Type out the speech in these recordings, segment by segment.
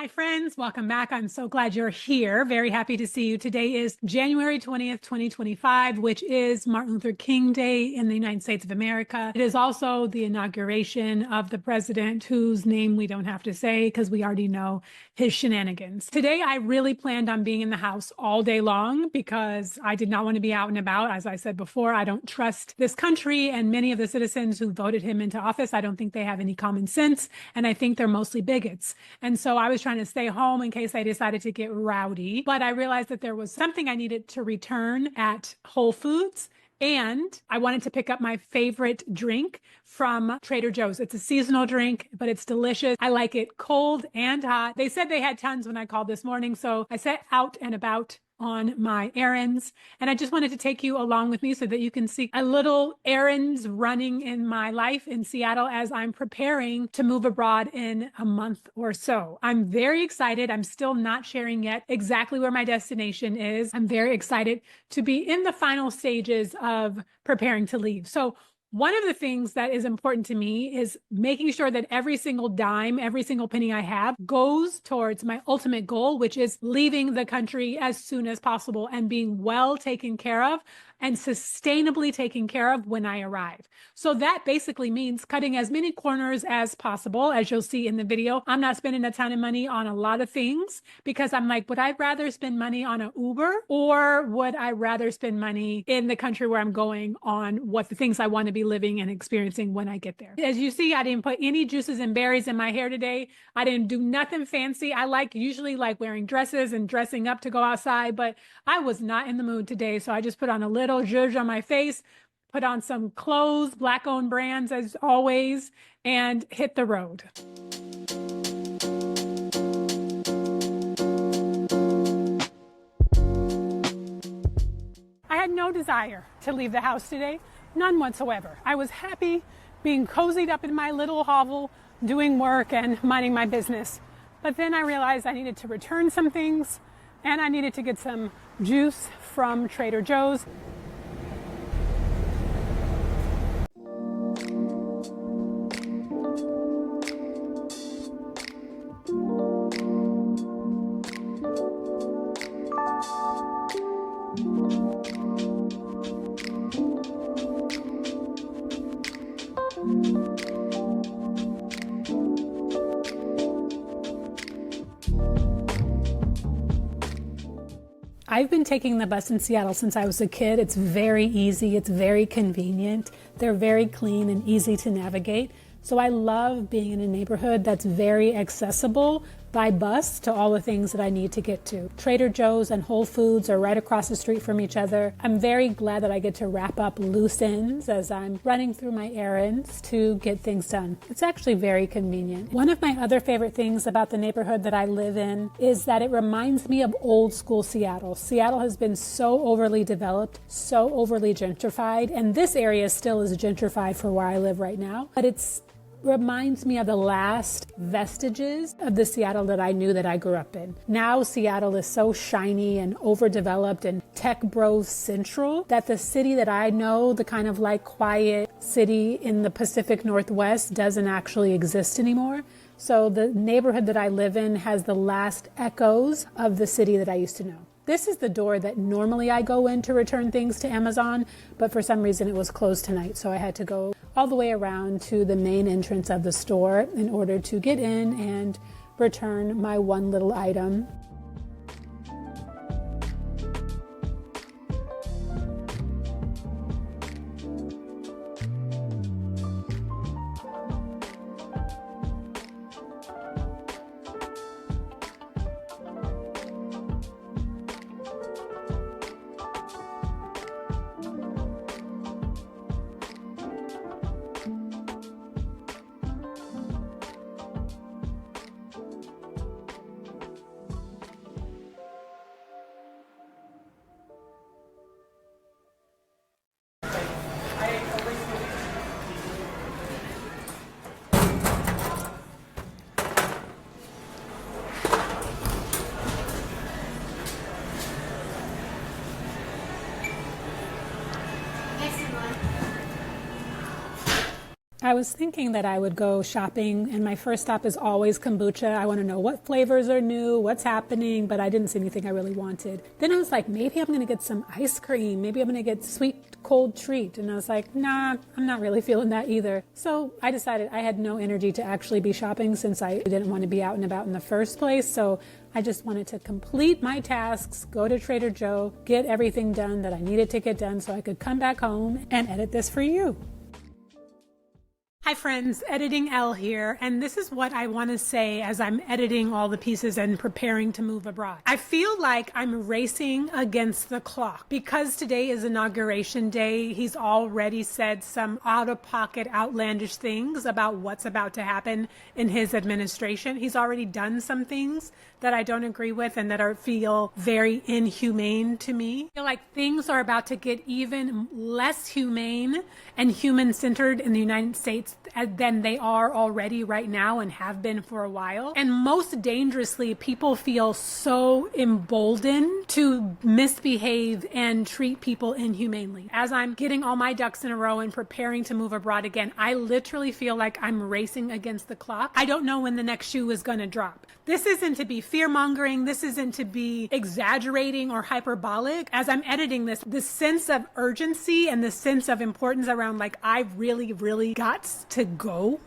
Hi, friends. Welcome back. I'm so glad you're here. Very happy to see you. Today is January 20th, 2025, which is Martin Luther King Day in the United States of America. It is also the inauguration of the president whose name we don't have to say because we already know his shenanigans. Today, I really planned on being in the house all day long because I did not want to be out and about. As I said before, I don't trust this country and many of the citizens who voted him into office. I don't think they have any common sense, and I think they're mostly bigots. And so I was trying to stay home in case I decided to get rowdy. But I realized that there was something I needed to return at Whole Foods. And I wanted to pick up my favorite drink from Trader Joe's. It's a seasonal drink, but it's delicious. I like it cold and hot. They said they had tons when I called this morning. So I set out and about on my errands. And I just wanted to take you along with me so that you can see a little errands running in my life in Seattle as I'm preparing to move abroad in a month or so. I'm very excited. I'm still not sharing yet exactly where my destination is. I'm very excited to be in the final stages of preparing to leave. So one of the things that is important to me is making sure that every single dime, every single penny I have goes towards my ultimate goal, which is leaving the country as soon as possible and being well taken care of and sustainably taken care of when I arrive. So that basically means cutting as many corners as possible. As you'll see in the video, I'm not spending a ton of money on a lot of things because I'm like, would I rather spend money on an Uber or would I rather spend money in the country where I'm going on what the things I want to be living and experiencing when I get there? As you see, I didn't put any juices and berries in my hair today. I didn't do nothing fancy. I usually like wearing dresses and dressing up to go outside, but I was not in the mood today. So I just put on a little zhuzh on my face, put on some clothes, Black-owned brands as always, and hit the road. I had no desire to leave the house today, none whatsoever. I was happy being cozied up in my little hovel, doing work and minding my business. But then I realized I needed to return some things and I needed to get some juice from Trader Joe's. I've been taking the bus in Seattle since I was a kid. It's very easy. It's very convenient. They're very clean and easy to navigate. So I love being in a neighborhood that's very accessible by bus to all the things that I need to get to. Trader Joe's and Whole Foods are right across the street from each other. I'm very glad that I get to wrap up loose ends as I'm running through my errands to get things done. It's actually very convenient. One of my other favorite things about the neighborhood that I live in is that it reminds me of old school Seattle. Seattle has been so overly developed, so overly gentrified, and this area still is gentrified for where I live right now, but it's reminds me of the last vestiges of the Seattle that I knew that I grew up in. Now Seattle is so shiny and overdeveloped and tech bro central that the city that I know, the kind of like quiet city in the Pacific Northwest, doesn't actually exist anymore. So the neighborhood that I live in has the last echoes of the city that I used to know. This is the door that normally I go in to return things to Amazon, but for some reason it was closed tonight, so I had to go all the way around to the main entrance of the store in order to get in and return my one little item. I was thinking that I would go shopping, and my first stop is always kombucha. I want to know what flavors are new, what's happening, but I didn't see anything I really wanted. Then I was like, maybe I'm going to get some ice cream. Maybe I'm going to get sweet cold treat. And I was like, nah, I'm not really feeling that either. So I decided I had no energy to actually be shopping since I didn't want to be out and about in the first place. So I just wanted to complete my tasks, go to Trader Joe, get everything done that I needed to get done so I could come back home and edit this for you. Hi friends, Editing L here, and this is what I want to say as I'm editing all the pieces and preparing to move abroad. I feel like I'm racing against the clock. Because today is Inauguration Day, he's already said some out-of-pocket, outlandish things about what's about to happen in his administration. He's already done some things that I don't agree with and that feel very inhumane to me. I feel like things are about to get even less humane and human-centered in the United States than they are already right now and have been for a while. And most dangerously, people feel so emboldened to misbehave and treat people inhumanely. As I'm getting all my ducks in a row and preparing to move abroad again, I literally feel like I'm racing against the clock. I don't know when the next shoe is going to drop. This isn't to be fear-mongering. This isn't to be exaggerating or hyperbolic. As I'm editing this, the sense of urgency and the sense of importance around like, I've really, really got to go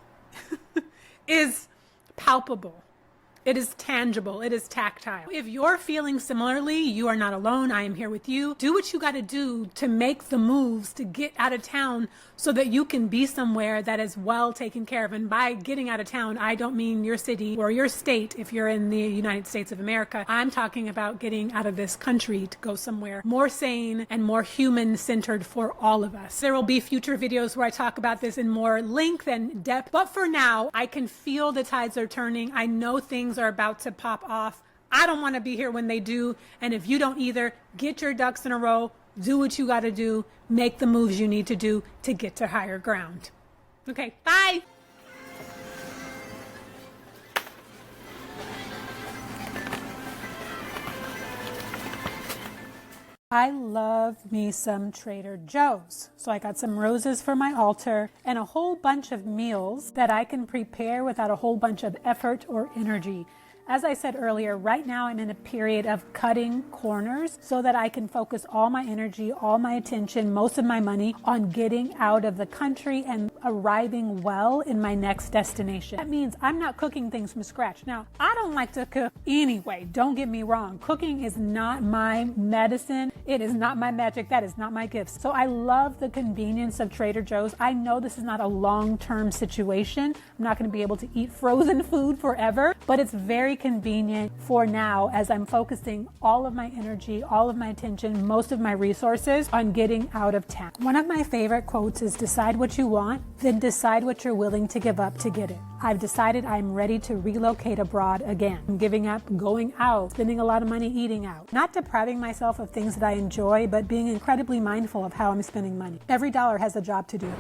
is palpable. It is tangible. It is tactile. If you're feeling similarly, you are not alone. I am here with you. Do what you got to do to make the moves to get out of town so that you can be somewhere that is well taken care of. And by getting out of town, I don't mean your city or your state if you're in the United States of America. I'm talking about getting out of this country to go somewhere more sane and more human-centered for all of us. There will be future videos where I talk about this in more length and depth. But for now, I can feel the tides are turning. I know things are about to pop off. I don't want to be here when they do. And if you don't either, get your ducks in a row, do what you got to do, make the moves you need to do to get to higher ground. Okay, bye. I love me some Trader Joe's. So I got some roses for my altar and a whole bunch of meals that I can prepare without a whole bunch of effort or energy. As I said earlier, right now I'm in a period of cutting corners so that I can focus all my energy, all my attention, most of my money on getting out of the country and arriving well in my next destination. That means I'm not cooking things from scratch. Now, I don't like to cook anyway. Don't get me wrong. Cooking is not my medicine. It is not my magic. That is not my gift. So I love the convenience of Trader Joe's. I know this is not a long-term situation. I'm not going to be able to eat frozen food forever, but it's very convenient for now as I'm focusing all of my energy, all of my attention, most of my resources on getting out of town. One of my favorite quotes is decide what you want, then decide what you're willing to give up to get it. I've decided I'm ready to relocate abroad again. I'm giving up going out, spending a lot of money eating out, not depriving myself of things that I enjoy, but being incredibly mindful of how I'm spending money. Every dollar has a job to do.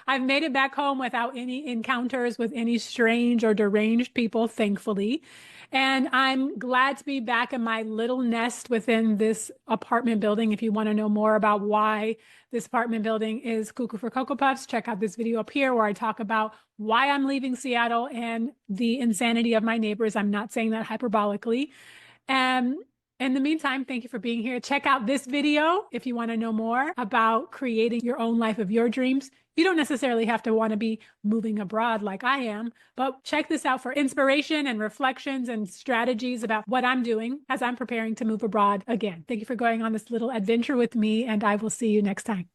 I've made it back home without any encounters with any strange or deranged people, thankfully. And I'm glad to be back in my little nest within this apartment building. If you want to know more about why this apartment building is cuckoo for Cocoa Puffs, check out this video up here where I talk about why I'm leaving Seattle and the insanity of my neighbors. I'm not saying that hyperbolically. In the meantime, thank you for being here. Check out this video if you want to know more about creating your own life of your dreams. You don't necessarily have to want to be moving abroad like I am, but check this out for inspiration and reflections and strategies about what I'm doing as I'm preparing to move abroad again. Thank you for going on this little adventure with me, and I will see you next time.